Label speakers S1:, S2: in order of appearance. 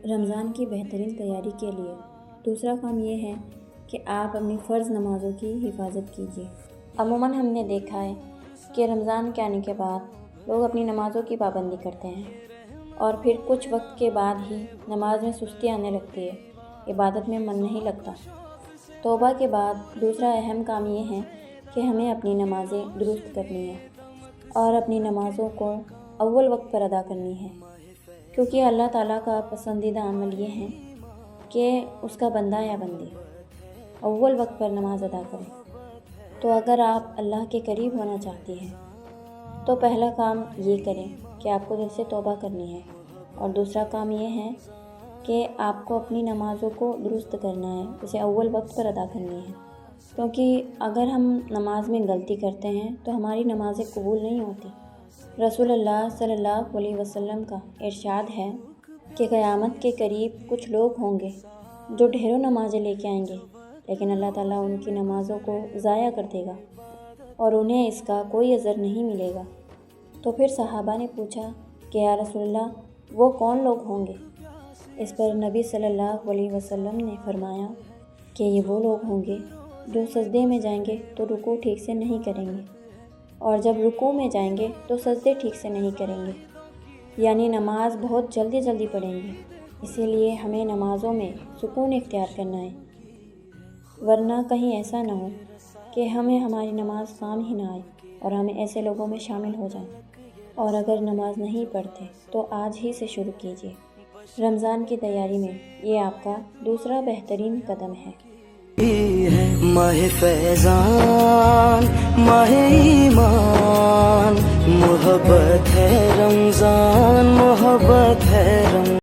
S1: رمضان کی بہترین تیاری کے لیے دوسرا کام یہ ہے کہ آپ اپنی فرض نمازوں کی حفاظت کیجیے۔ عموماً ہم نے دیکھا ہے کہ رمضان کے آنے کے بعد لوگ اپنی نمازوں کی پابندی کرتے ہیں اور پھر کچھ وقت کے بعد ہی نماز میں سستی آنے لگتی ہے، عبادت میں من نہیں لگتا۔ توبہ کے بعد دوسرا اہم کام یہ ہے کہ ہمیں اپنی نمازیں درست کرنی ہیں اور اپنی نمازوں کو اول وقت پر ادا کرنی ہے، کیونکہ اللہ تعالیٰ کا پسندیدہ عمل یہ ہے کہ اس کا بندہ یا بندی اول وقت پر نماز ادا کرے۔ تو اگر آپ اللہ کے قریب ہونا چاہتی ہیں تو پہلا کام یہ کریں کہ آپ کو دل سے توبہ کرنی ہے، اور دوسرا کام یہ ہے کہ آپ کو اپنی نمازوں کو درست کرنا ہے، اسے اول وقت پر ادا کرنی ہے، کیونکہ اگر ہم نماز میں غلطی کرتے ہیں تو ہماری نمازیں قبول نہیں ہوتی۔ رسول اللہ صلی اللہ علیہ وسلم کا ارشاد ہے کہ قیامت کے قریب کچھ لوگ ہوں گے جو ڈھیروں نمازیں لے کے آئیں گے، لیکن اللہ تعالیٰ ان کی نمازوں کو ضائع کر دے گا اور انہیں اس کا کوئی اجر نہیں ملے گا۔ تو پھر صحابہ نے پوچھا کہ یا رسول اللہ، وہ کون لوگ ہوں گے؟ اس پر نبی صلی اللہ علیہ وسلم نے فرمایا کہ یہ وہ لوگ ہوں گے جو سجدے میں جائیں گے تو رکوع ٹھیک سے نہیں کریں گے، اور جب رکوع میں جائیں گے تو سجدے ٹھیک سے نہیں کریں گے، یعنی نماز بہت جلدی پڑھیں گے۔ اسی لیے ہمیں نمازوں میں سکون اختیار کرنا ہے، ورنہ کہیں ایسا نہ ہو کہ ہمیں ہماری نماز کام ہی نہ آئے اور ہم ایسے لوگوں میں شامل ہو جائیں۔ اور اگر نماز نہیں پڑھتے تو آج ہی سے شروع کیجیے۔ رمضان کی تیاری میں یہ آپ کا دوسرا بہترین قدم ہے۔
S2: ماہ فیضان، ماہ ایمان، محبت ہے رمضان، محبت ہے رمضان۔